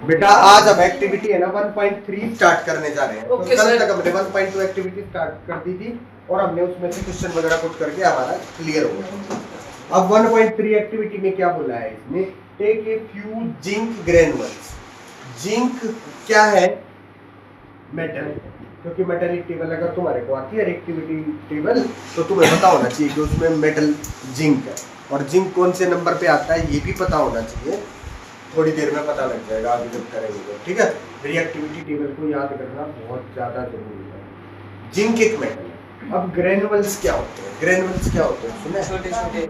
बेटा आज हम एक्टिविटी है ना 1.3 स्टार्ट करने जा रहे हैं। ओके तो कल सर। तक हमने 1.2 एक्टिविटी स्टार्ट कर दी थी और हमने उसमें से क्वेश्चन वगैरह पुट करके हमारा क्लियर हो गया। अब 1.3 एक्टिविटी में क्या बोला है इसमें, take a few zinc granules. Zinc क्या है? मेटल। क्योंकि मेटेलिक टेबल अगर तुम्हारे को आती है एक्टिविटी टेबल तो तुम्हें पता होना चाहिए कि उसमें मेटल जिंक है, और जिंक कौन से नंबर पे आता है ये भी पता होना चाहिए। थोड़ी देर में पता लग जाएगा आगे जब करेंगे तो, ठीक है। रिएक्टिविटी टेबल को याद करना बहुत ज्यादा जरूरी है। जिंक एक मेटल है। अब ग्रेनुअल्स क्या होते हैं? ग्रेनुअल्स क्या होते हैं सुने? छोटे छोटे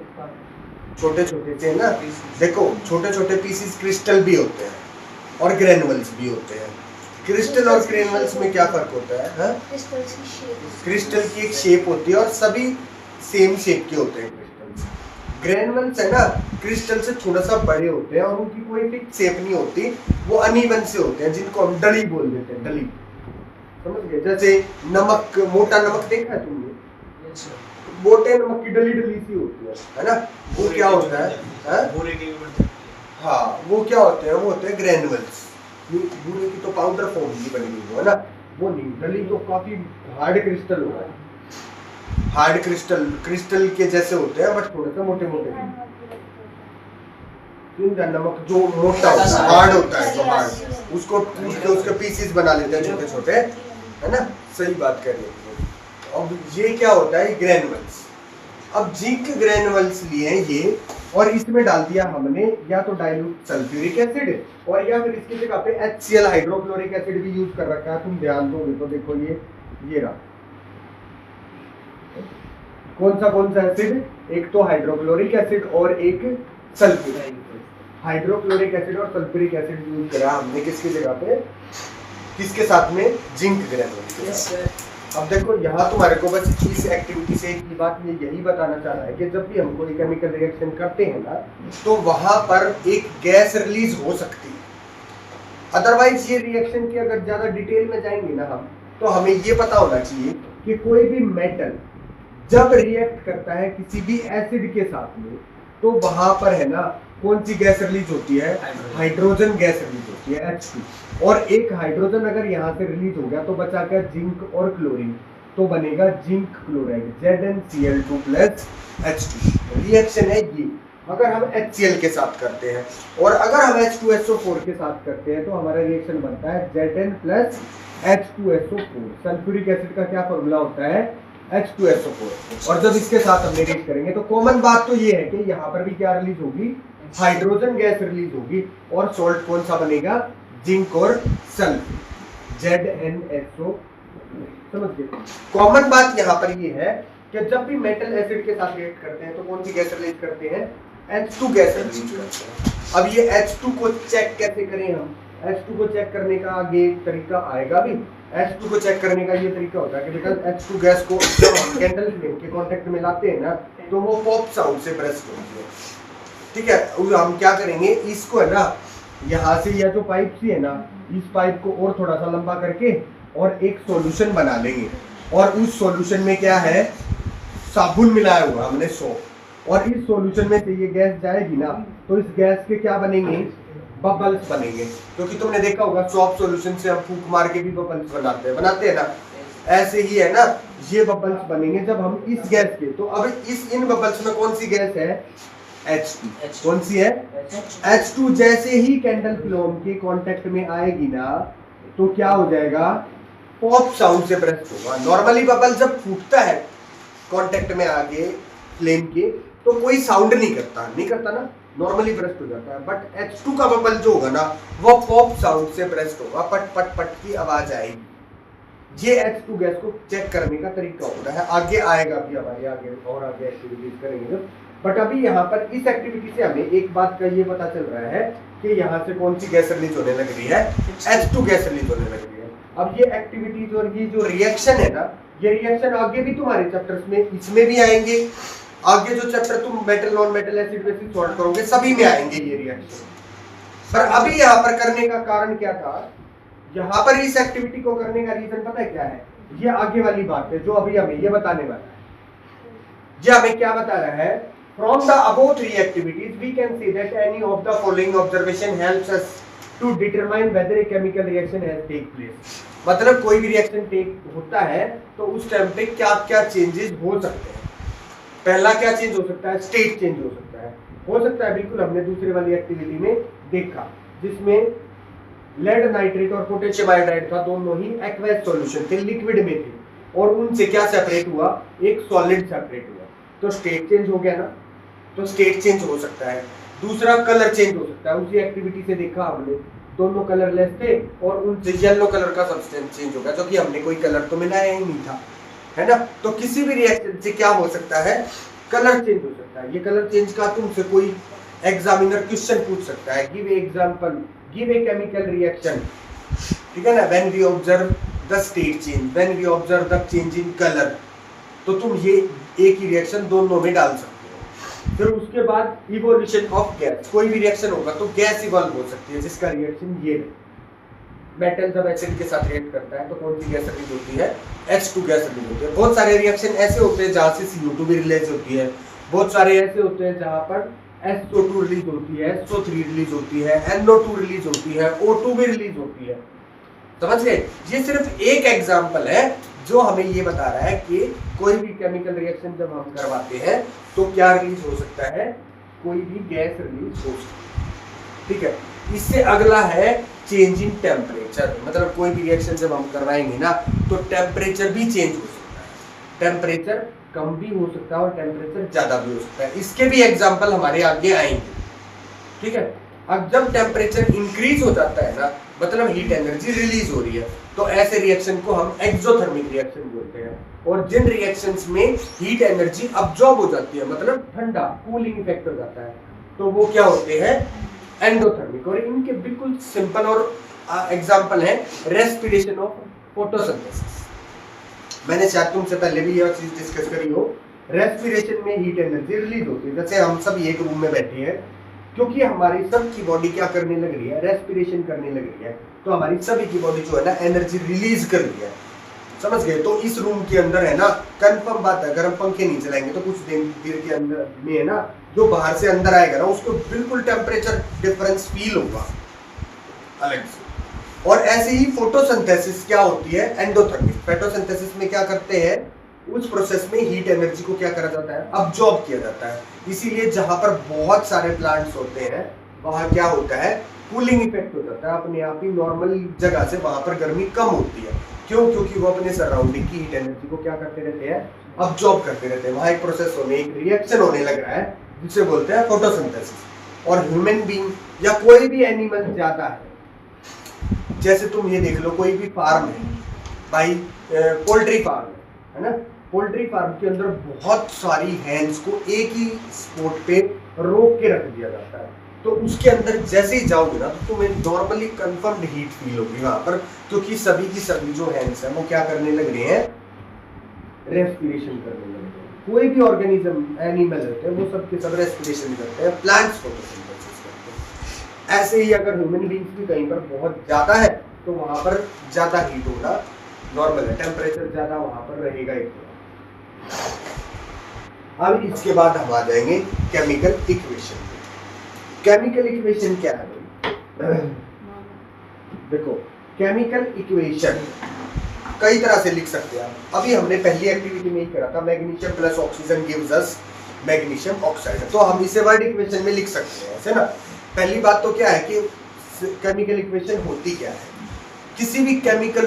छोटे छोटे से ना, देखो छोटे छोटे पीसेस क्रिस्टल भी होते हैं और ग्रेनुअल्स भी होते हैं। क्रिस्टल और ग्रेनुअल्स में क्या फर्क होता है? हाँ? क्रिस्टल की एक शेप होती है और सभी सेम शेप के होते हैं क्रिस्टल्स। ग्रेनुअल्स है ना, क्रिस्टल से थोड़ा सा बड़े होते हैं और उनकी कोई फिक्स शेप नहीं होती, वो अनइवन से होते हैं जिनको हम डली बोल देते हैं। डली, समझ गए? जैसे नमक, मोटा नमक देखा है तुमने? मोटे नमक की डली डली सी होती है ना? वो क्या होता है? हाँ, वो क्या होते हैं? वो होते हैं ग्रेनुअल्स। बूरे की तो पाउडर फॉर्म की बनी हुई है ना, वो नहीं। डली तो काफी हार्ड क्रिस्टल होता है। हार्ड क्रिस्टल क्रिस्टल के जैसे होते हैं बट थोड़े से मोटे मोटे। नमक जो मोटा होता है, हार्ड होता है, जो हार्ड, उसको कूट के उसके पीसेस बना लेते हैं छोटे छोटे, है ना? सही बात कर रहे हो। अब ये क्या होता है? ग्रेनुअल्स। अब जिंक ग्रेनुअल्स लिए ये और इसमें डाल दिया हमने या तो डाइल्यूट सल्फ्यूरिक एसिड और या फिर इसकी जगह पे HCl हाइड्रोक्लोरिक एसिड भी यूज कर रखा है। तुम ध्यान दोगे तो देखो ये रहा। कौन सा एसिड? एक तो हाइड्रोक्लोरिक एसिड और एक सल्फ्यूरिक। हाइड्रोक्लोरिक एसिड और सल्फ्यूरिक एसिड यूज करा हमने किसकी जगह पे? किसके साथ में? जिंक ग्रेनुअल्स के साथ। अब देखो यहाँ तुम्हारे को बस इस एक्टिविटी से एक बात ये यही बताना चाह रहा है कि जब भी हम कोई केमिकल रिएक्शन करते हैं ना, तो वहां पर एक गैस रिलीज हो सकती है। अदरवाइज ये रिएक्शन की अगर ज्यादा डिटेल में जाएंगे ना हम, तो हमें ये पता होना चाहिए कि कोई भी मेटल जब रिएक्ट करता है किसी भी एसिड के साथ में, तो वहां पर है ना कौन सी गैस रिलीज होती है? हाइड्रोजन गैस रिलीज होती है, H2। और एक हाइड्रोजन अगर यहाँ से रिलीज हो गया तो बचा क्या? जिंक और क्लोरीन, तो बनेगा zinc chloride, ZnCl2 plus H2। Reaction है ये अगर हम HCl के साथ करते हैं, और अगर हम H2SO4 के साथ करते हैं तो हमारा रिएक्शन बनता है Zn plus H2SO4। Sulphuric acid का क्या फॉर्मूला होता है? H2SO4। और जब इसके साथ हम रिलीज करेंगे तो कॉमन बात तो ये है कि यहाँ पर भी क्या रिलीज होगी? हाइड्रोजन गैस रिलीज होगी, और सॉल्ट कौन सा बनेगा? जिंक और सल्फ्यूर, ZnSO। समझ गए? कॉमन बात यहाँ पर ये है कि जब भी मेटल एसिड के साथ रिएक्ट करते हैं तो कौन सी गैस रिलीज करते हैं? H2 गैस रिलीज करते हैं। अब ये H2 को चेक कैसे करें हम? H2 को चेक करने का आगे तरीका आएगा भी। H2 को चेक करने का ये तरीका होता है कि बेटा H2 गैस को जब हम कैंडल फ्लेम के कांटेक्ट में लाते हैं ना, तो वो पॉप साउंड से ब्रस्ट होती है, ठीक है। हम क्या करेंगे, इसको है ना यहाँ से, या जो पाइप सी है ना, इस पाइप को और थोड़ा सा लंबा करके और एक सॉल्यूशन बना लेंगे, और उस सॉल्यूशन में क्या है? साबुन मिलाया हुआ हमने सोप, और इस सॉल्यूशन में से ये गैस जाएगी ना, तो इस गैस के क्या बनेंगे? बबल्स बनेंगे। क्योंकि तुमने देखा होगा सॉप सॉल्यूशन से हम फूंक मार के भी बबल्स बनाते हैं ना, ऐसे ही है ना ये बबल्स बनेंगे जब हम इस गैस के। तो अब इन बबल्स में कौन सी गैस है? H2। कौन सी है? H2 जैसे ही कैंडल फ्लेम के कांटेक्ट में आएगी ना, तो क्या हो जाएगा? पॉप साउंड से ब्रस्ट होगा। नॉर्मली बबल जब फूटता है कांटेक्ट में आगे फ्लेम के, तो कोई साउंड नहीं करता ना, नॉर्मली ब्रस्ट हो जाता है। बट H2 का बबल जो होगा ना, वो पॉप साउंड से ब्रस्ट होगा, पट पट पट की आवाज आएगी। ये H2 गैस को चेक करने का तरीका होता है। आगे आएगा भी हमारे आगे एक्टिविटीज करेंगे जब। बट अभी यहाँ पर इस एक्टिविटी से हमें एक बात का ये पता चल रहा है कि यहाँ से कौन सी गैस रिलीज होने लग रही है? H2 गैस रिलीज होने लग रही है। अब ये एक्टिविटीज और ये जो रिएक्शन है ना, ये रिएक्शन आगे भी तुम्हारे चैप्टर्स में, इसमें भी आएंगे। आगे जो चैप्टर तुम metal non metal acid basis solve करोगे सभी में आएंगे ये रिएक्शन। पर अभी यहाँ पर करने का कारण क्या था? यहाँ पर इस एक्टिविटी को करने का रीजन पता है क्या है? ये आगे वाली बात है जो अभी हमें ये बताने वाला है। ये हमें क्या बता रहा है? From the above three activities, we can say that any of the following observation helps us to determine whether a chemical reaction has take place. मतलब कोई भी रिएक्शन टेक होता है तो उस टाइम पे क्या क्या चेंजेस हो सकते हैं। पहला क्या चेंज हो सकता है, स्टेट चेंज हो सकता है बिल्कुल। हमने दूसरे वाली एक्टिविटी में देखा जिसमें लेड नाइट्रेट और पोटेशियम आयोडाइड था, दोनों ही एक्वस सॉल्यूशन थे, लिक्विड में थे, और उनसे क्या सेपरेट हुआ, एक सॉलिड सेपरेट हुआ, तो स्टेट चेंज हो गया ना। तो स्टेट चेंज हो सकता है। दूसरा कलर चेंज हो सकता है। उसी एक्टिविटी से देखा हमने, दोनों कलरलेस थे और उनसे येलो कलर का सब्सटेंस चेंज हो गया, क्योंकि हमने कोई कलर तो मिलाया ही नहीं था, है ना। तो किसी भी रिएक्शन से क्या हो सकता है, कलर चेंज हो सकता है। ये कलर चेंज का तुमसे कोई एग्जामिनर क्वेश्चन पूछ सकता है, give example, give a chemical reaction, ठीक है ना, when we observe the state change, when we observe the change in colour. तो तुम ये एक ही रिएक्शन दोनों में डाल सकते हो। फिर उसके बाद इवोल्यूशन ऑफ गैस, कोई भी रिएक्शन होगा तो गैस इवॉल्व हो सकती है, जिसका रिएक्शन ये है। मेटल जब एसिड के साथ रिएक्ट करता है तो कौन सी गैस रिलीज होती है, H2 गैस रिलीज होती है। बहुत सारे रिएक्शन ऐसे होते हैं जहाँ से CO2 भी रिलीज होती है, बहुत सारे ऐसे होते हैं जहाँ पर SO2 रिलीज होती है, SO3 रिलीज होती है, NO2 रिलीज होती है, O2 भी रिलीज होती है। समझ गए। ये सिर्फ एक एग्जांपल है जो हमें ये बता रहा है कि कोई भी केमिकल रिएक्शन जब हम करवाते हैं तो क्या रिलीज हो सकता है, कोई भी गैस रिलीज हो सकती है, ठीक है। इससे अगला है चेंज इन टेम्परेचर। मतलब कोई भी रिएक्शन जब हम करवाएंगे ना तो टेम्परेचर भी चेंज हो सकता है। टेम्परेचर कम भी हो सकता है और टेम्परेचर ज्यादा भी हो सकता है। इसके भी एग्जांपल हमारे आगे आएंगे, ठीक है। अब जब टेम्परेचर इंक्रीज हो जाता है ना, मतलब हीट एनर्जी रिलीज हो रही है, तो ऐसे रिएक्शन को हम एक्सोथर्मिक रिएक्शन बोलते हैं। और जिन रिएक्शंस में हीट एनर्जी अब्सॉर्ब हो जाती है, मतलब ठंडा कूलिंग इफेक्ट हो जाता है, तो वो क्या होते हैं, एंडोथर्मिक। और इनके बिल्कुल सिंपल और एग्जांपल है रेस्पिरेशन ऑफ फोटोसिंथेसिस। मैंने शायद तुमसे पहले भी यह चीज डिस्कस करी हो। रेस्पिरेशन में हीट एनर्जी रिलीज होती है। जैसे हम सब एक रूम में बैठे हैं, क्योंकि हमारी सबकी बॉडी क्या करने लग रही है, रेस्पिरेशन करने लग रही है, तो हमारी सभी की बॉडी जो है ना एनर्जी रिलीज कर रही है। समझ गए। तो इस रूम के अंदर है ना, कंफर्म बात है, अगर हम पंखे नहीं चलाएंगे तो कुछ देर के अंदर में है ना, जो बाहर से अंदर आएगा ना उसको बिल्कुल टेम्परेचर डिफरेंस फील होगा अलग से। और ऐसे ही फोटोसिंथेसिस क्या होती है, एंडोथर्मिक। फोटोसिंथेसिस में क्या करते हैं, उस प्रोसेस में हीट एनर्जी को क्या करा जाता है, अब्सॉर्ब किया जाता है। इसीलिए जहां पर बहुत सारे प्लांट्स होते हैं वहां क्या होता है, कूलिंग इफेक्ट हो जाता है। अपने आप ही नॉर्मल जगह से वहां पर गर्मी कम होती है। क्यों? क्योंकि वो अपने सराउंडिंग की हीट एनर्जी को क्या करते रहते हैं, अब्सॉर्ब करते रहते हैं। वहां एक प्रोसेस होने, एक रिएक्शन होने लग रहा है जिसे बोलते हैं फोटोसिंथेसिस। और ह्यूमन बीइंग या कोई भी एनिमल ज्यादा है, जैसे तुम ये देख लो, कोई भी फार्म है भाई, पोल्ट्री फार्म है ना, पोल्ट्री फार्म के अंदर बहुत सारी हैंस को एक ही स्पॉट पे रोक के रख दिया जाता है। तो उसके अंदर जैसे ही जाओगे ना तो तुम्हें नॉर्मली कंफर्म्ड हीट फील होगी वहां पर, क्योंकि सभी की सभी जो हैंस है वो क्या करने लग रहे हैं, रेस्पिरेशन करने लग रहे हैं। कोई भी ऑर्गेनिज्म एनिमल होते हैं वो सब के सब रेस्पिरेशन करते हैं, प्लांट्स फोटोसिंथेसिस करते हैं। ऐसे ही अगर ह्यूमन बीइंग्स भी कहीं पर बहुत ज्यादा है तो वहां पर ज्यादा हीट होना नॉर्मल है, टेम्परेचर ज्यादा वहां पर रहेगा ही। अब इसके बाद हम आ जाएंगे केमिकल इक्वेशन। केमिकल इक्वेशन क्या है? देखो, केमिकल इक्वेशन कई तरह से लिख सकते हैं। अभी हमने पहली एक्टिविटी में ही करा था, magnesium plus oxygen gives us magnesium oxide. तो हम इसे वर्ड इक्वेशन में लिख सकते हैं, ऐसे ना। पहली बात तो क्या है कि केमिकल इक्वेशन होती क्या है, किसी भी केमिकल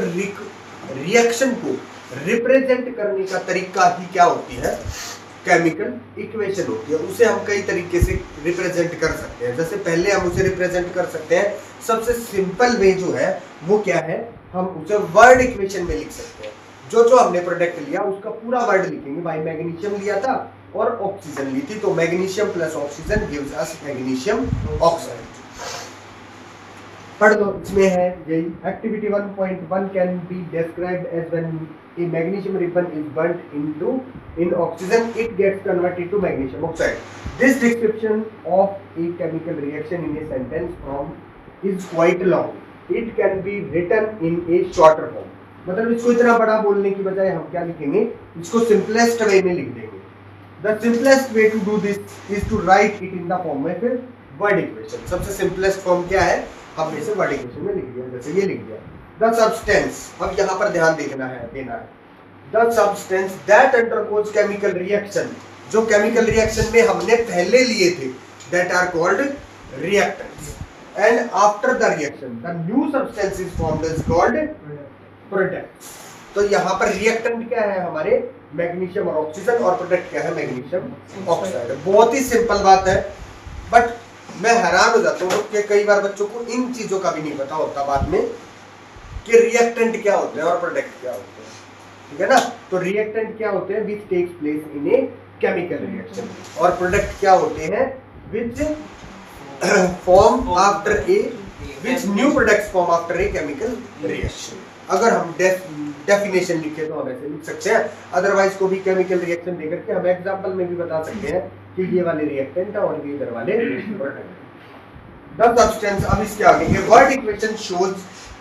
रिएक्शन को रिप्रेजेंट करने का तरीका ही क्या होती है, केमिकल इक्वेशन होती है। उसे हम कई तरीके से रिप्रेजेंट कर सकते हैं। जैसे पहले हम उसे रिप्रेजेंट कर सकते हैं, सबसे सिंपल वे जो है वो क्या है, हम उसे वर्ड इक्वेशन में लिख सकते हैं। जो जो हमने प्रोडक्ट लिया उसका पूरा वर्ड लिखेंगे। भाई मैग्नीशियम लिया था और ऑक्सीजन ली थी, तो magnesium plus oxygen gives us magnesium oxide. पढ़ लो, इसमें है यही activity 1.1 can be described as when a magnesium ribbon is burnt in oxygen, it gets converted to magnesium oxide. This description of a chemical reaction in a sentence form is quite long. It can be written in a shorter form. मतलब इसको इतना बड़ा बोलने की बजाय हम क्या लिखेंगे, इसको सिंपलेस्ट वे में लिख देंगे। The simplest way to do this is to write it in the form में फिर वर्ड इक्वेशन। सबसे सिंपलेस्ट फॉर्म क्या है, हमने इसे वर्ड इक्वेशन में लिख दिया, जैसे ये लिख दिया द सब्सटेंस। अब यहाँ पर ध्यान देना है the substance that undergoes chemical reaction, जो केमिकल रिएक्शन में हमने पहले लिए थे, that are called reactants, and after the reaction the new substance is formed is called product. तो यहाँ पर रिएक्टेंट क्या है हमारे मैग्नीशियम और ऑक्सीजन, और प्रोडक्ट क्या है मैग्नीशियम ऑक्साइड। बहुत ही सिंपल बात है, बट मैं हैरान हो जाता हूँ कि कई बार बच्चों को इन चीजों का भी नहीं पता होता बाद में कि रिएक्टेंट क्या होते हैं और प्रोडक्ट क्या होते हैं, ठीक है ना। तो रिएक्टेंट क्या होते हैं, which takes place in a chemical reaction, और प्रोडक्ट क्या होते हैं, which form after a, which new products form after a chemical reaction. अगर हम डेफिनेशन लिखे तो हम ऐसे लिख सकते हैं, अदरवाइज को भी केमिकल रिएक्शन देकर के हम एग्जांपल में भी बता सकते हैं कि ये वाले रिएक्टेंट है और ये इधर वाले प्रोडक्ट। द सब्सटेंस, अब इसके आगे ये word equation shows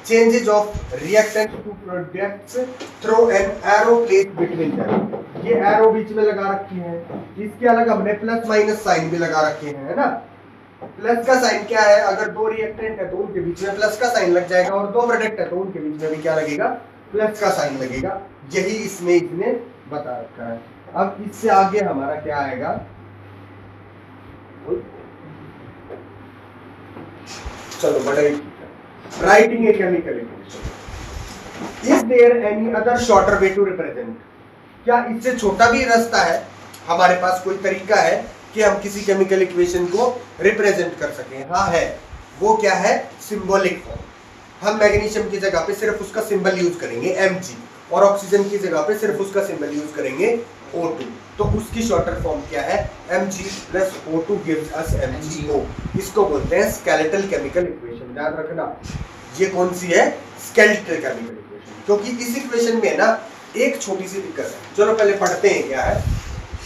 changes of reactant to products through an arrow placed between them. ये एरो बीच में लगा रखी है, इसके अलग हमने प्लस माइनस साइन भी लगा रखे हैं, है ना। प्लस का साइन क्या है, अगर दो रिएक्टेंट है तो उनके बीच में प्लस का साइन लग जाएगा, और दो प्रोडक्ट है तो उनके बीच में भी क्या लगेगा, प्लस का साइन लगेगा। यही इसमें इसने बता रखा है। अब इससे आगे हमारा क्या आएगा, चलो बड़ा writing a chemical equation. Is there any other shorter way to represent, क्या इससे छोटा भी रास्ता है, हमारे पास कोई तरीका है कि हम किसी केमिकल इक्वेशन को रिप्रेजेंट कर सकें? हाँ है। वो क्या है, सिंबॉलिक फॉर्म। हम मैग्नीशियम की जगह पे सिर्फ उसका सिंबल यूज करेंगे Mg, और ऑक्सीजन की जगह पे सिर्फ उसका सिंबल यूज करेंगे O2। तो उसकी शॉर्टर फॉर्म क्या है, Mg plus O2 gives us MgO। इसको बोलते हैं स्केलेटल केमिकल इक्वेशन। ध्यान रखना, ये कौन सी है, स्केलेटल केमिकल इक्वेशन, क्योंकि इस इक्वेशन में ना एक छोटी सी दिक्कत है। चलो पहले पढ़ते हैं क्या है।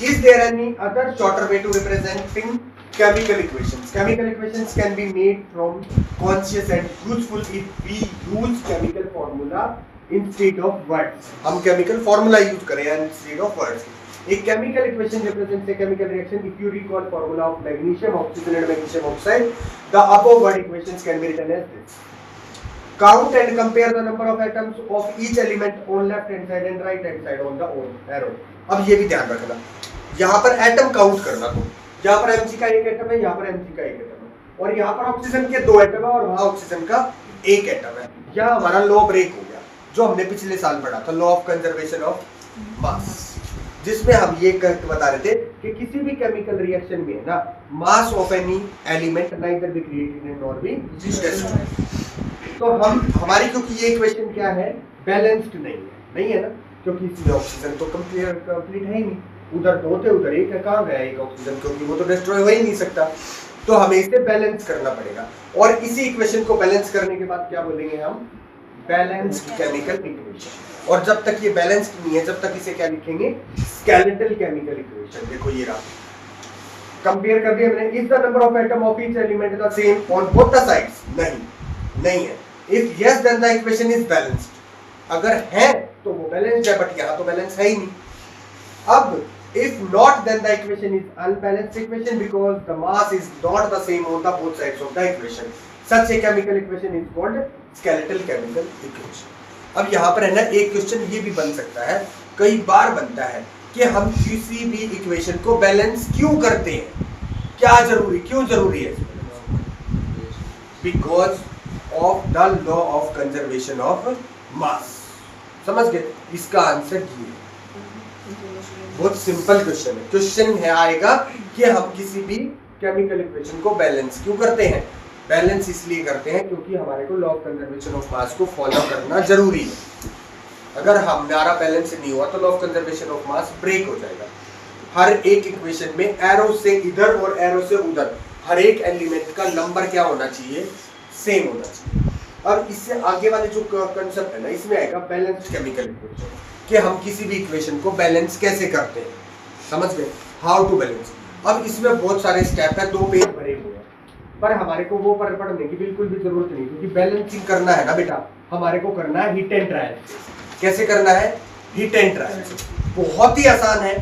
Is there any other shorter way to representing chemical equations? Chemical equations can be made from conscious and useful if we use chemical formula instead of words. हम chemical formula use करें instead of words. A chemical equation represents a chemical reaction. If you recall formula of magnesium, oxygen and magnesium oxide, the above word equations can be written as this. Count and compare the number of atoms of each element on left hand side and right hand side on the arrow. अब ये भी ध्यान रखना, यहाँ पर atom count करना। तो यहाँ पर Mg का एक एटम है, यहाँ पर Mg का एक एटम है, और यहाँ पर ऑक्सीजन के दो एटम है, और वहाँ ऑक्सीजन का एक एटम है। यह हमारा लॉ ब्रेक हो गया, जो हमने पिछले साल पढ़ा था, लॉ ऑफ कंजर्वेशन ऑफ मास, जिसमें हम ये बता रहे थे कि किसी भी केमिकल रिएक्शन में ना mass of any element neither be created nor be destroyed. तो हम हमारी, क्योंकि ये इक्वेशन क्या है, बैलेंस्ड नहीं है ना, क्योंकि इसमें ऑक्सीजन तो कंप्लीट है ही नहीं, उधर दो थे उधर एक है, कहाँ गया एक ऑक्सीजन, क्योंकि वो तो डिस्ट्रॉय हो ही नहीं सकता। तो हमें इसे बैलेंस करना पड़ेगा, और इसी इक्वेशन को बैलेंस करने के बाद क्या बोलेंगे हम, बैलेंस्ड केमिकल इक्वेशन। और जब तक ये बैलेंस्ड नहीं है, जब तक इसे क्या लिखेंगे, स्केलेटल केमिकल इक्वेशन। देखो ये रहा, कंपेयर कर दिया मैंने। Is the number of atom of each element the same on both the sides, नहीं है। If yes then the equation is balanced, अगर है तो वो बैलेंस्ड है, बट यहाँ तो बैलेंस है ही नहीं। अब if not then the equation is unbalanced equation because the mass is not the same on the both sides of the equation. Such a chemical equation is called skeletal chemical equation. अब यहाँ पर है ना, एक question ये भी बन सकता है, कई बार बनता है, कि हम किसी भी इक्वेशन को बैलेंस क्यों करते हैं, क्यों जरूरी है? Because of the law of conservation of mass. समझ गए? इसका आंसर ये है। बहुत सिंपल क्वेश्चन है। क्वेश्चन है आएगा कि हम किसी भी केमिकल इक्वेशन को बैलेंस क्यों करते हैं। बैलेंस इसलिए करते हैं क्योंकि हमारे को लॉ ऑफ कंजर्वेशन ऑफ मास को फॉलो करना जरूरी है। अगर हमारा बैलेंस नहीं हुआ तो law of conservation of mass break हो जाएगा। हर एक इक्वेशन में एरो से इधर और एरो से उधर हर एक एलिमेंट का नंबर क्या होना चाहिए, सेम होना चाहिए। अब इससे आगे वाले जो कंसेप्ट है ना, इसमें आएगा बैलेंस्ड केमिकल इक्वेशन, कि हम किसी भी इक्वेशन को बैलेंस कैसे करते हैं। समझ गए, हाउ टू बैलेंस। अब इसमें बहुत सारे स्टेप है, 2 पेज भरे हुए हैं, पर हमारे को वो पढ़ने की बिल्कुल भी जरूरत नहीं, क्योंकि बैलेंसिंग करना है ना बेटा, हमारे को करना है हिट एंड ट्रायल। कैसे करना है, हिट एंड ट्रायल। बहुत ही आसान है,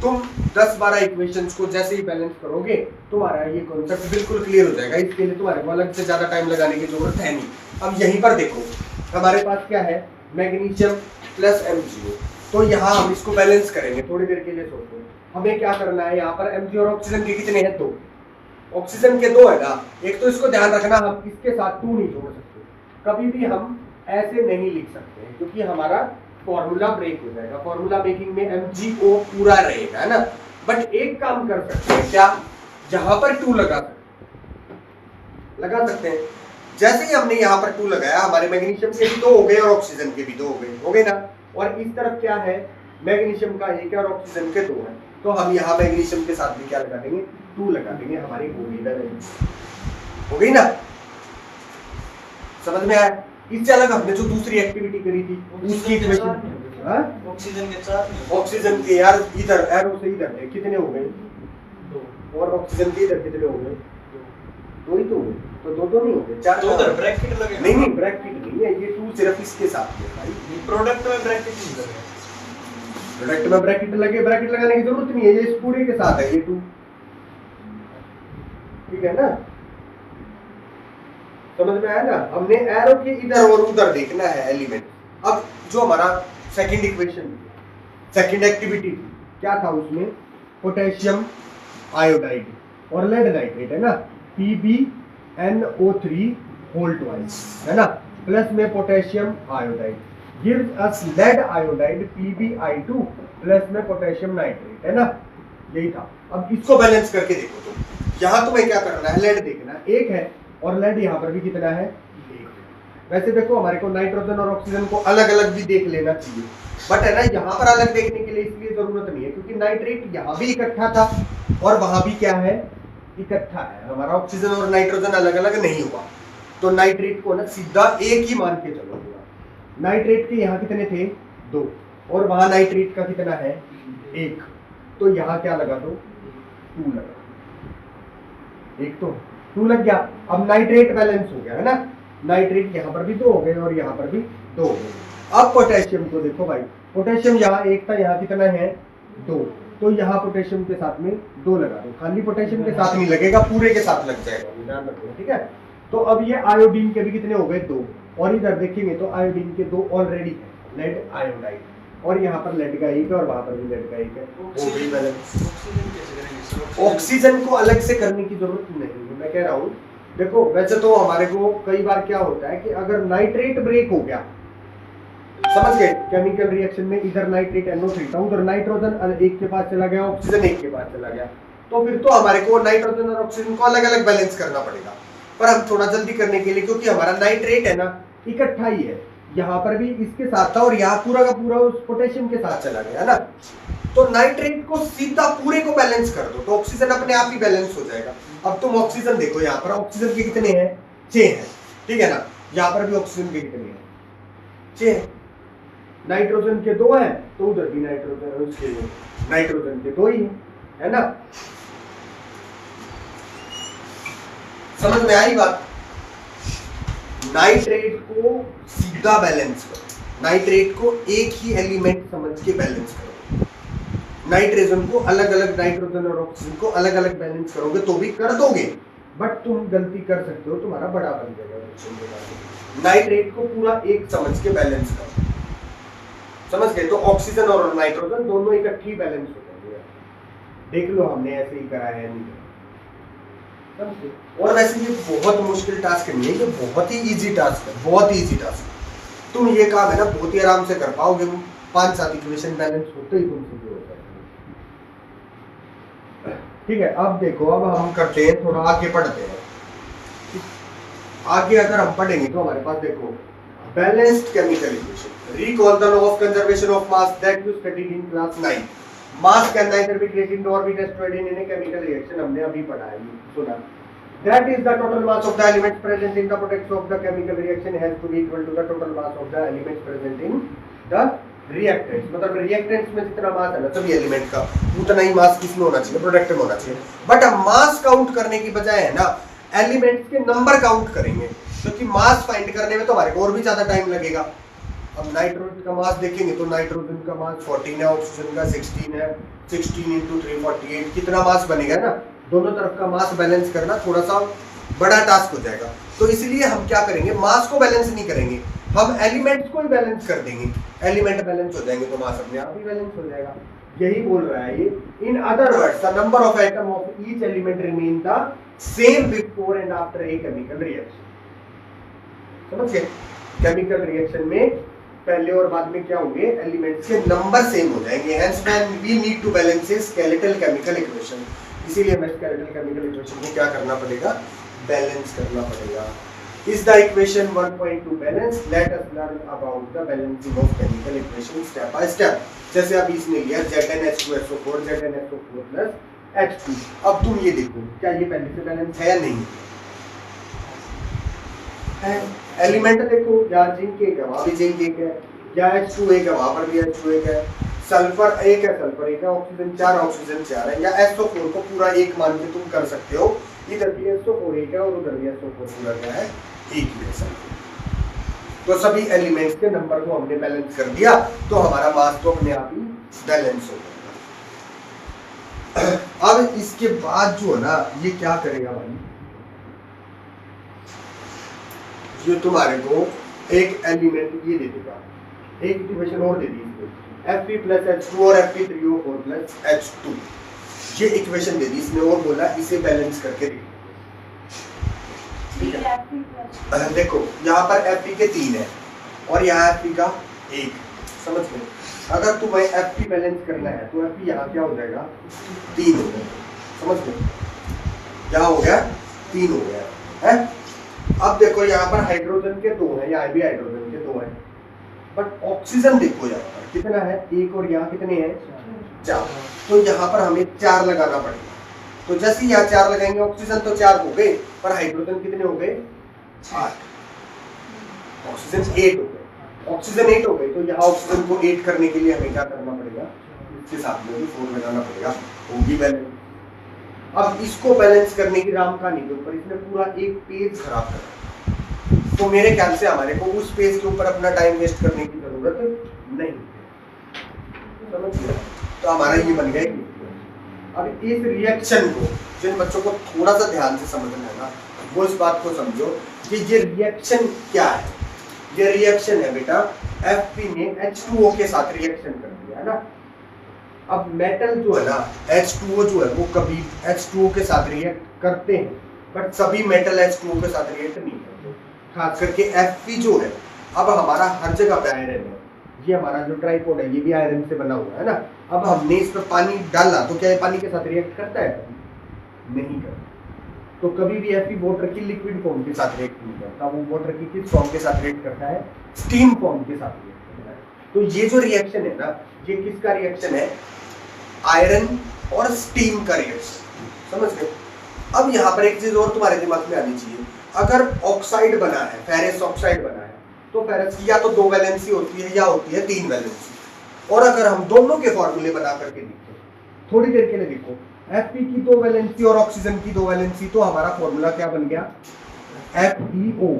तुम 10-12 इक्वेशंस को जैसे ही बैलेंस करोगे तुम्हारा ये कॉन्सेप्ट बिल्कुल क्लियर हो जाएगा। इसके लिए तुम्हारे को अलग से ज्यादा टाइम लगाने की जरूरत है नहीं। अब यहीं पर देखो हमारे पास क्या है, मैग्नीशियम प्लस MgO। तो यहाँ हम इसको बैलेंस करेंगे, थोड़ी देर के लिए सोचो। हमें क्या करना है, यहाँ पर Mg और ऑक्सीजन के कितने हैं, 2। ऑक्सीजन के 2 है ना, एक तो इसको ध्यान रखना हम इसके साथ 2 नहीं जोड़ सकते, कभी भी हम ऐसे नहीं लिख सकते हैं क्योंकि हमारा फॉर्मूला ब्रेक हो जाएगा। फॉर्मूला ब्रेकिंग में MgO पूरा रहेगा, है ना। बट एक काम कर सकते हैं, क्या, जहां पर 2 लगा सकते हैं। जैसे ही हमने यहाँ पर 2 लगाया, हमारे मैग्नीशियम के भी 2 हो गए और ऑक्सीजन के भी 2 हो गए ना। और इस तरफ क्या है, मैग्नीशियम का 1 है और ऑक्सीजन के 2 है। तो हम यहाँ मैग्नीशियम के साथ भी क्या लगा देंगे, 2 लगा देंगे, हमारी हो गई ना। समझ में आया। इससे अलग हमने जो दूसरी एक्टिविटी करी थी उसकी इक्वेशन, ऑक्सीजन के साथ, ऑक्सीजन के यार इधर एरो से इधर है, कितने हो गए, 2। और ऑक्सीजन के इधर कितने हो गए, 2 ही तो हुए। तो 2 नहीं हो गए, 4। तो उधर ब्रैकेट लगे, नहीं ब्रैकेट नहीं है, ये 2 सिर्फ इसके साथ है भाई। प्रोडक्ट में ब्रैकेट नहीं लगे, प्रोडक्ट में ब्रैकेट लगे, ब्रैकेट लगाने की जरूरत नहीं है, ये इस पूरे के साथ है, ये 2। ठीक है ना, समझ में आया ना। हमने एरो के इधर और उधर देखना है एलिमेंट। अब जो हमारा सेकंड इक्वेशन, सेकंड एक्टिविटी क्या था, उसमें पोटेशियम आयोडाइड और लेड नाइट्रेट है ना, PbNO3 होल ट्वाइस, है ना, प्लस में potassium iodide gives us lead iodide PbI2 plus में पोटेशियम नाइट्रेट, है ना, यही था। अब इसको बैलेंस करके देखो तुम, यहाँ तुम्हें क्या करना है, लेड देखना 1 है और लेड यहाँ पर भी कितना है, 1। वैसे देखो हमारे को नाइट्रोजन और ऑक्सीजन को अलग अलग भी देख लेना चाहिए, बट है ना यहाँ पर अलग देखने के लिए इसलिए जरूरत नहीं है क्योंकि नाइट्रेट यहाँ भी इकट्ठा था और वहां भी क्या है, इकट्ठा है। हमारा ऑक्सीजन और नाइट्रोजन अलग अलग नहीं हुआ, तो नाइट्रेट को ना सीधा 1 ही मान के चलो। नाइट्रेट के यहाँ कितने थे, 2, और वहां नाइट्रेट का कितना है, 1। तो यहाँ क्या लगा दो, 2 लगा, 1 तो 2 लग गया। अब नाइट्रेट बैलेंस हो गया, है ना, नाइट्रेट यहाँ पर भी 2 हो गए और यहाँ पर भी 2 हो गए। अब पोटेशियम को देखो भाई, पोटेशियम यहाँ 1 था, यहाँ कितना है, 2। तो यहाँ पोटेशियम के साथ में 2 लगा दो, खाली पोटेशियम के साथ नहीं लगेगा, पूरे के साथ लग जाएगा, ध्यान रखना, ठीक है। तो अब ये आयोडीन के भी कितने हो गए, 2। और इधर देखेंगे तो आयोडीन के 2 ऑलरेडी है, लेड आयोडाइड, और यहाँ पर लेड का 1 है और वहां पर भी लेड का 1 है, हो गई बैलेंस। ऑक्सीजन को अलग से करने की जरूरत नहीं है, मैं कह रहा हूँ। देखो वैसे तो हमारे को कई बार क्या होता है कि अगर नाइट्रेट ब्रेक हो गया, समझ गए, केमिकल रिएक्शन में इधर नाइट्रेट NO3 था, उधर नाइट्रोजन 1 के पास चला गया, ऑक्सीजन 1 के पास चला गया, तो फिर तो हमारे को नाइट्रोजन और ऑक्सीजन को अलग अलग बैलेंस करना पड़ेगा। पर हम थोड़ा जल्दी करने के लिए, क्योंकि हमारा नाइट्रेट है ना इकट्ठा ही है, यहाँ पर भी इसके साथ था और यहाँ पूरा का पूरा उस पोटेशियम के साथ चला गया ना, तो नाइट्रेट को सीधा पूरे को बैलेंस कर दो तो ऑक्सीजन अपने आप ही बैलेंस हो जाएगा। अब तुम ऑक्सीजन देखो, यहाँ पर ऑक्सीजन के कितने हैं, 6 हैं, ठीक है ना, यहाँ पर भी ऑक्सीजन के कितने हैं, 6 हैं। नाइट्रोजन के 2 हैं तो उधर भी नाइट्रोजन के 2 ही है ना। समझ में आई बात। नाइट्रेट को सीधा बैलेंस करो, नाइट्रेट को एक ही एलिमेंट समझ के बैलेंस करो, नाइट्रोजन को अलग अलग, नाइट्रोजन और ऑक्सीजन को अलग अलग बैलेंस करोगे तो भी कर दोगे, बट तुम गलती कर सकते हो, तुम्हारा बड़ा बन जाएगा। नाइट्रेट को पूरा एक समझ के बैलेंस करो, समझ गए। तो ऑक्सीजन और नाइट्रोजन दोनों इकट्ठी बैलेंस हो जाएंगे। देख लो हमने ऐसे ही करा है, नहीं। और वैसे ये बहुत मुश्किल टास्क नहीं है, ये बहुत ही इजी टास्क है, बहुत ही इजी टास्क। तुम ये काम है ना बहुत ही आराम से कर पाओगे, 5-7 इक्वेशन बैलेंस होते ही तुम सीधे हो जाएंगे। ठीक है, अब देखो, अब हम करते हैं, थोड़ा आगे पढ़ते हैं। आगे अगर हम पढ़ेंगे तो हमारे पास देखो, balanced chemical equation, recall the law of conservation of mass that you studied in class 9। Mass can neither be created nor be destroyed in any chemical reaction, हमने अभी पढ़ा है, सुना। That is the total mass of the elements present in the product of the chemical reaction has to be equal to the total mass of the elements present in the reactants। मतलब reactants में जितना मास है ना सभी element का, उतना ही मास किसमें होना चाहिए, प्रोडक्ट में होना चाहिए। बट अब मास काउंट करने की बजाय है ना एलिमेंट्स के नंबर काउंट करेंगे, क्योंकि मास फाइंड करने में तो हमारे को और भी ज्यादा टाइम लगेगा, अब नाइट्रोजन का मास देखेंगे तो नाइट्रोजन का मास 14 है, ऑक्सीजन का 16 है, 16 × 3 48, कितना मास बनेगा ना। दोनों तरफ का मास बैलेंस करना थोड़ा सा बड़ा टास्क हो जाएगा, तो इसलिए हम क्या करेंगे, मास को बैलेंस नहीं करेंगे, हम एलिमेंट्स को ही बैलेंस कर देंगे। एलिमेंट बैलेंस हो जाएंगे तो मास अपने आप ही बैलेंस हो जाएगा। यही बोल रहा है ये। In other words the number of atom of each element remain the same before and after a chemical reaction. समझ गए? केमिकल रिएक्शन में पहले और बाद में क्या होंगे, एलिमेंट्स के नंबर सेम हो जाएंगे। Hence when we need to balance skeletal chemical equation, इसीलिए हमें स्केलेटल केमिकल इक्वेशन को क्या करना पड़ेगा, बैलेंस करना पड़ेगा। Is the equation 1.2 balanced? Let us learn about the balancing of chemical equation step by step. जैसे अभी इसने लिया ZnH2SO4 ZnHO4 plus H2। अब तुम ये देखो क्या ये पहले से बैलेंस है या नहीं है? एलिमेंट देखो, यहाँ जिंक एक है वहाँ भी जिंक एक है, यहाँ H2 एक है वहाँ पर भी H2 एक है, सल्फर एक है सल्फर एक है, ऑक्सीजन 4 ऑक्सीजन 4 है, या SO4 को पूरा एक मान के तुम कर सकते हो, इधर भी SO4 एक है और उधर भी SO4 पूरा क्या है, एक ही है। तो सभी एलिमेंट्स के नंबर को हमने बैलेंस कर दिया, तो हमारा मास तो अपने आप ही बैलेंस हो जाएगा। अब इसके बाद जो है ना, ये क्या करेगा भाई, ये तुम्हारे को एक एलिमेंट ये दे देगा, एक इक्वेशन और दे दी इसको, Fe+H2 और Fe3O4+H2, ये इक्वेशन दे दी इसने और बोला इसे बैलेंस करके देखो। देखो यहाँ पर Fe के 3 है और यहाँ Fe का 1, समझ गए? अगर तुम्हें Fe बैलेंस करना है तो Fe यहाँ क्या हो जाएगा, 3 हो गया, समझ गए? यहाँ हो गया 3 हो गया है। अब देखो यहाँ पर हाइड्रोजन के 2 है, यहाँ भी हाइड्रोजन के 2 है, बट ऑक्सीजन देखो यहाँ पर कितना है, 1 और यहाँ कितने हैं, 4। तो यहाँ पर हमें 4 लगाना पड़ेगा। तो जैसे यहाँ 4 लगाएंगे, ऑक्सीजन तो 4 हो गए, पर हाइड्रोजन कितने हो गए, 8, ऑक्सीजन 8 हो गए, ऑक्सीजन 8 हो गए। तो यहाँ ऑक्सीजन को 8 करने के लिए हमें क्या करना पड़ेगा, इसके साथ में भी 4 लगाना पड़ेगा, होगी बैलेंस। अब इसको बैलेंस करने की राम कहानी के ऊपर इसने पूरा एक पेज खराब करा, तो मेरे ख्याल से हमारे को उस पेज के ऊपर अपना टाइम वेस्ट करने की जरूरत नहीं, समझ गए? तो हमारा ये बन गया। अब इस रिएक्शन को जिन बच्चों को थोड़ा सा ध्यान से समझना है ना, वो इस बात को समझो कि ये रिएक्शन क्या है। ये रिएक्शन है बेटा, Fe ने H2O के साथ रिएक्शन कर दिया है ना। अब मेटल जो है ना, H2O जो है वो कभी H2O के साथ रिएक्ट करते हैं, बट सभी मेटल H2O के साथ रिएक्ट नहीं करते, खास करके Fe जो है। अब हमारा हर जगह पे आयरन है, ये हमारा जो ट्राइपॉड है ये भी आयरन से बना हुआ है ना। अब हमने इस पर पानी डाला तो क्या ये पानी के साथ रिएक्ट करता है, नहीं करता। तो कभी भी Fe वाटर की लिक्विड फॉर्म के साथ रिएक्ट नहीं करता, वो वाटर की किस फॉर्म के साथ रिएक्ट करता है, स्टीम फॉर्म के साथ रिएक्ट करता है। तो ये जो रिएक्शन है ना, ये किसका रिएक्शन है, आयरन और स्टीम का रिएक्शन, समझ गए? अब यहाँ पर एक चीज और तुम्हारे दिमाग में आनी चाहिए, अगर ऑक्साइड बना है, फेरस ऑक्साइड बना है, तो फेरस की या तो 2 वैलेंसी होती है या होती है 3 वैलेंसी। और अगर हम दोनों के फॉर्मूले बना करके देखो, थोड़ी देर के लिए देखो, Fe की 2 वैलेंसी और ऑक्सीजन की 2 वैलेंसी, तो हमारा फॉर्मूला क्या बन गया, FeO।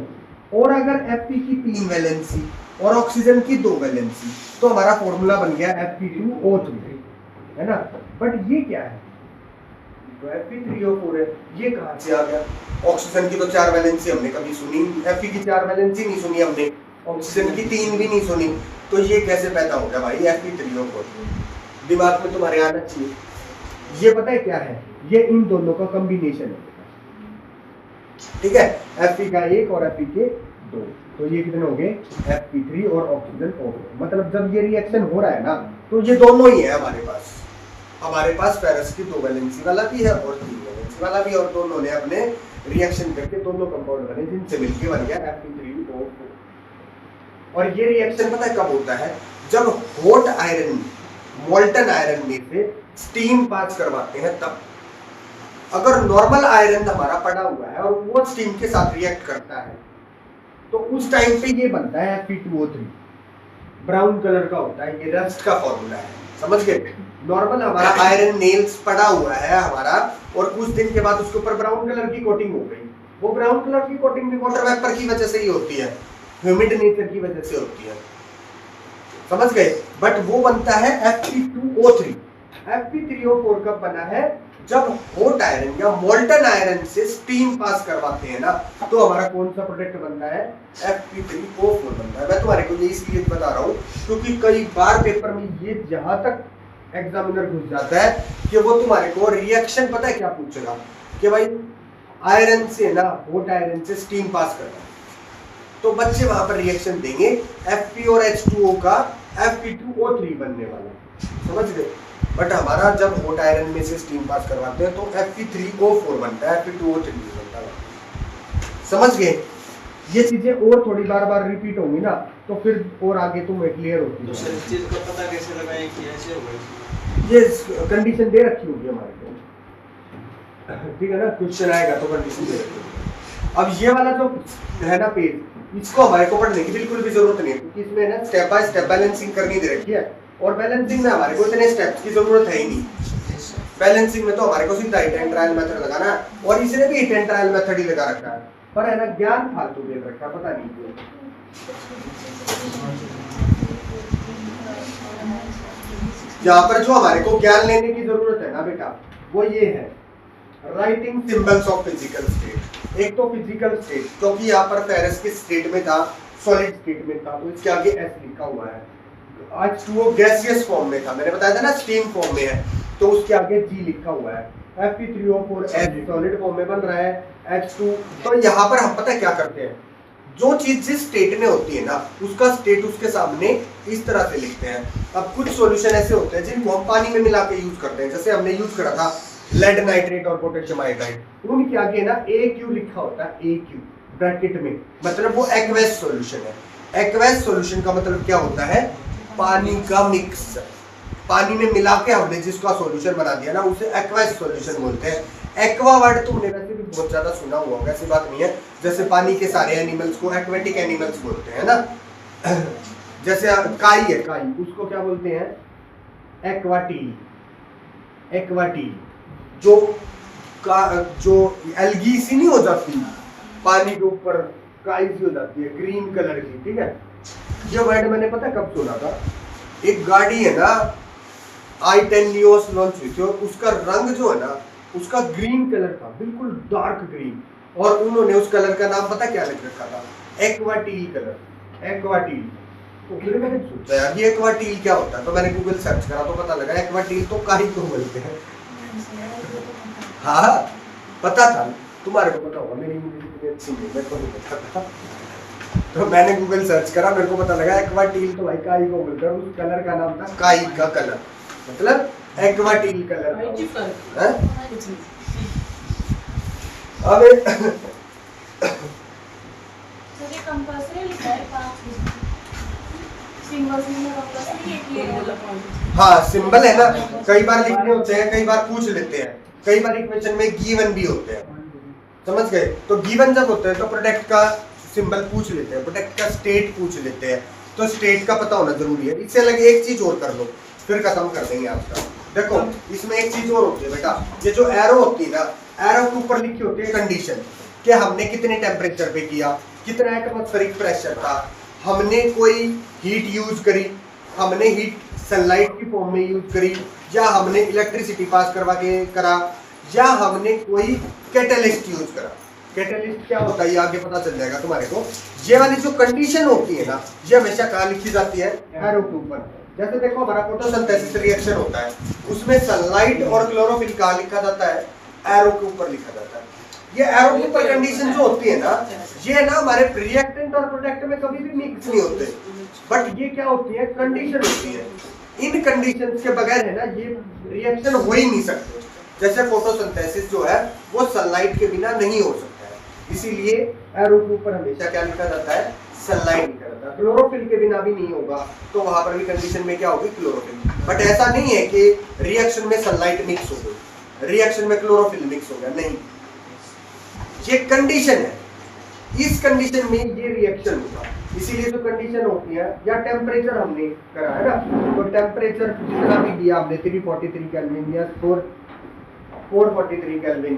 और अगर Fe की 3 वैलेंसी और ऑक्सीजन की 2 वैलेंसी, तो हमारा फॉर्मूला बन गया Fe2O3, है ना। बट ये क्या है, तो Fe3O4 है, ये कहाँ से आ गया? ऑक्सीजन की तो 4 वैलेंसी हमने कभी सुनी, Fe की 4 वैलेंसी नहीं सुनी हमने, ऑक्सीजन की 3 भी नहीं सुनी, तो ये कैसे पैदा हो गया भाई Fe3O4? दिमाग में तुम्हारे आना चाहिए। ये पता है क्या है, ये इन दोनों का कॉम्बिनेशन है, ठीक है, Fe का 1 और Fe के 2, तो ये कितने हो गए, Fe3 और ऑक्सीजन O। मतलब जब ये रिएक्शन हो रहा है ना, तो ये दोनों ही है हमारे पास फेरस की 2 वैलेंसी वाला भी है और 3 वैलेंसी वाला भी, और दोनों ने अपने रिएक्शन करके दोनों कंपाउंड बने, जिनसे मिलके बन गया Fe3O4। और ये रिएक्शन पता है कब होता है, जब हॉट आयरन, मोल्टन आयरन में से स्टीम पास करवाते हैं तब। अगर नॉर्मल आयरन हमारा पड़ा हुआ है और वो स्टीम के साथ रिएक्ट करता है, तो उस टाइम पे ये बनता है Fe2O3, ब्राउन कलर का होता है, ये रस्ट का फॉर्मूला है, समझ गए? नॉर्मल हमारा आयरन नेल्स पड़ा हुआ है हमारा, और कुछ दिन के बाद उसके ऊपर ब्राउन कलर की कोटिंग हो गई। वो ब्राउन कलर की कोटिंग भी वाटर वेपर की वजह से ही होती है, ह्यूमिड नेचर की वजह से होती है। समझ गए। बट वो बनता है Fe2O3। Fe3O4 कब बना है, जब हॉट आयरन या मोल्टन आयरन से स्टीम पास करवाते हैं ना, तो हमारा कौन सा प्रोडक्ट बनता है, Fe3O4 बनता है। मैं तुम्हारे को ये इसलिए बता रहा हूँ क्योंकि कई बार पेपर में ये जहां तक एग्जामिनर घुस जाता है कि वो तुम्हारे को रिएक्शन पता है क्या पूछेगा कि भाई आयरन से ना, हॉट आयरन से स्टीम पास करना, तो बच्चे वहां पर रिएक्शन देंगे Fe और H2O का Fe2O3 बनने वाला, समझ गए। बट हमारा जब हॉट आयरन में से स्टीम पास करवाते हैं तो Fe3O4 बनता है, Fe2O3 बनता है, समझ गए। ये चीजें और थोड़ी बार बार रिपीट होंगी ना तो फिर और आगे तुम्हें क्लियर होती है। तो सर इस चीज का पता कैसे लगाएं कि ऐसे होगा, ये कंडीशन दे रखी होगी हमारे को, ठीक है ना, क्वेश्चन आएगा तो कंडीशन दे रखी होगी। अब ये वाला जो है ना पेज, इसको हमारे को पढ़ने की बिल्कुल भी जरूरत नहीं है क्योंकि इसमें ना स्टेप बाय स्टेप बैलेंसिंग करनी दे रखी है, और बैलेंसिंग में हमारे को इतने स्टेप्स की जरूरत है ही नहीं। बैलेंसिंग में तो हमारे को सीधा हिट एंड ट्रायल मेथड लगाना है, और इसने भी हिट एंड ट्रायल मेथड ही लगा रखा है, पर है ना ज्ञान फालतू दे रखा है, पता नहीं क्यों। यहाँ पर जो हमारे को ज्ञान लेने की जरूरत है ना बेटा, वो ये है writing symbols of physical state. एक तो फिजिकल स्टेट, क्योंकि यहाँ पर फेरस के स्टेट में था, सॉलिड स्टेट में था, तो इसके आगे एस लिखा हुआ है। H2O गैसियस फॉर्म में था, मैंने बताया था ना स्टीम फॉर्म में है, तो उसके आगे G लिखा हुआ है। Fe3O4 H सॉलिड फॉर्म में बन रहा है, H2। तो यहाँ पर हम पता क्या करते हैं, जो चीज जिस स्टेट में होती है ना, उसका स्टेट उसके सामने इस तरह से लिखते हैं। अब कुछ सॉल्यूशन ऐसे होते हैं जिनको हम पानी में मिला के यूज करते हैं, जैसे हमने यूज करा था लेड नाइट्रेट और पोटेशियम आयोडाइड, उनके आगे ना AQ लिखा होता है, AQ ब्रैकेट में, मतलब वो एक्वेस सॉल्यूशन है। एक्वेस सॉल्यूशन का मतलब क्या होता है, पानी का मिक्स, पानी में मिला के हमने जिसका सॉल्यूशन बना दिया ना, उसे एक्वेस सॉल्यूशन बोलते हैं। एक्वा वर्ड तुमने वैसे भी बहुत ज्यादा सुना हुआ होगा, ऐसी बात नहीं है। जैसे पानी के सारे एनिमल्स को एक्वेटिक एनिमल्स बोलते हैं ना, जैसे काई है, काई उसको क्या बोलते हैं, एक्वाटील। एक्वाटील जो एल्गी सी नहीं हो जाती पानी के ऊपर, काई सी हो जाती है ग्रीन कलर की, ठीक है। ये वर्ड मैंने पता कब सुना था, एक गाड़ी है ना i10 नियोस लॉन्च हुई थी, और उसका रंग जो है ना, उसका ग्रीन कलर था, बिल्कुल डार्क ग्रीन, और उन्होंने उस कलर का नाम पता क्या लिख रखा था, एक्वाटील कलर। एक्वाटील। तो फिर मैंने सोचा यार ये एक्वाटील क्या होता है, तो मैंने गूगल सर्च करा तो पता लगा एक्वाटील तो काई को बोलते हैं। हाँ पता था, तुम्हारे को पता होगा, मेरी इंग्लिश इतनी अच्छी नहीं, मेरे को नहीं पता था, तो मैंने गूगल सर्च करा, मेरे को पता लगा एक्वाटील तो भाई काई को बोलते हैं, उस कलर का नाम था काई का कलर, मतलब एक्वाटील कलर। हाँ सिंबल है ना, कई बार लिखने होते हैं, कई बार पूछ लेते हैं, कई बार इक्वेशन में गिवन भी होते हैं, समझ गए। तो गिवन जब होते हैं तो प्रोडक्ट का सिंबल पूछ लेते हैं, प्रोडक्ट का स्टेट पूछ लेते हैं, तो स्टेट का पता होना जरूरी है। इससे अलग एक चीज और कर लो, फिर खत्म कर देंगे आपका। देखो इसमें एक चीज और होती है बेटा, ये जो एरो होती है ना, एरो के ऊपर लिखी होती है कंडीशन, कि हमने कितने टेम्परेचर पे किया, कितना एटमॉस्फेरिक प्रेशर था, हमने कोई हीट यूज करी, हमने हीट सनलाइट की फॉर्म में यूज करी, या हमने इलेक्ट्रिसिटी पास करवा के करा, या हमने कोई कैटलिस्ट यूज करा। कैटलिस्ट क्या होता है ये आगे पता चल जाएगा तुम्हारे को। ये वाली जो कंडीशन होती है ना, ये हमेशा कहाँ लिखी जाती है, एरो के ऊपर। जैसे देखो हमारा फोटोसिंथेसिस रिएक्शन होता है, उसमें सनलाइट और क्लोरोफिल कहाँ लिखा जाता है, एरो के ऊपर लिखा जाता है। ये एरो के ऊपर कंडीशन जो होती है ना, ये ना हमारे रिएक्टेंट और प्रोडक्ट में कभी भी मिक्स नहीं होते, बट ये क्या होती है, कंडीशन होती है। इन कंडीशंस के बगैर है ना ये रिएक्शन हो ही नहीं सकते। जैसे फोटोसिंथेसिस जो है वो सनलाइट के बिना नहीं हो सकता है, इसीलिए एरो के ऊपर हमेशा क्या लिखा जाता है, सनलाइट लिखा जाता है। क्लोरोफिल के बिना भी नहीं होगा, तो वहां पर भी कंडीशन में क्या होगी, क्लोरोफिल। बट ऐसा नहीं है कि रिएक्शन में सनलाइट मिक्स हो गई, रिएक्शन में क्लोरोफिल मिक्स हो गया, नहीं, ये कंडीशन है। इस कंडीशन में ये रिएक्शन होगा, इसीलिए जो कंडीशन होती है, या टेम्परेचर हमने करा है ना, तो टेम्परेचर जितना भी दिया हमने 343 केल्विन या 443 केल्विन,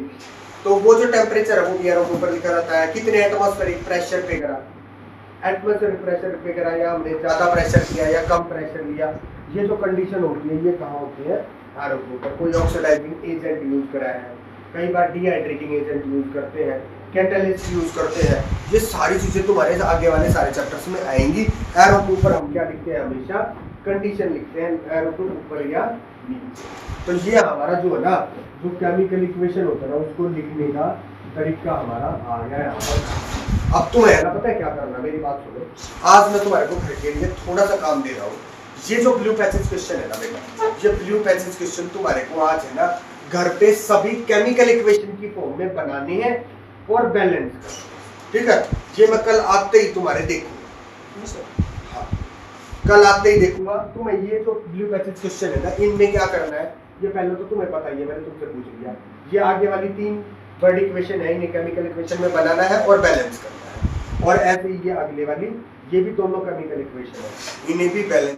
तो वो जो टेम्परेचर है वो भी एरो के ऊपर लिखा रहता है। कितने एटमॉस्फेरिक प्रेशर पे करा, एटमॉस्फेरिक प्रेशर पे कराया हमने, ज्यादा प्रेशर लिया या कम प्रेशर लिया, ये जो कंडीशन होती है ये कहाँ होती है, एरो के ऊपर। कोई ऑक्सीडाइजिंग एजेंट यूज कराया है, कई बार डिहाइड्रेटिंग एजेंट यूज करते हैं, कैटलिस्ट यूज करते हैं, ये सारी चीजें तुम्हारे आगे वाले सारे चैप्टर्स में आएंगी। एरो के ऊपर हम क्या लिखते हैं, हमेशा कंडीशन लिखते हैं, एरो के ऊपर या नीचे। तो ये हमारा जो है ना, जो केमिकल इक्वेशन होता है ना, उसको लिखने का तरीका हमारा आ गया यहाँ पर। अब तुम्हें ना पता है क्या करना, मेरी बात सुनो। आज मैं तुम्हारे को घर के लिए थोड़ा सा काम दे रहा हूँ। ये जो ब्लू पैसेज क्वेश्चन है ना बेटा, ये ब्लू पैसेज क्वेश्चन तुम्हारे को आज है ना घर पे सभी केमिकल इक्वेशन की फॉर्म में बनाने हैं और बैलेंस करना, ठीक है। ये मैं कल आते ही तुम्हारे देखूंगा, हाँ कल आते ही देखूंगा तुम्हें। ये जो ब्लू पैसेज क्वेश्चन है ना, इनमें क्या करना है, ये पहले तो तुम्हें पता ही है, मैंने तुमसे पूछ लिया। ये आगे वाली 3 वर्ड इक्वेशन है, इन्हें केमिकल इक्वेशन में बनाना है और बैलेंस करना है। और ऐसे ही ये अगले वाली, ये भी दोनों केमिकल इक्वेशन है, इन्हें भी बैलेंस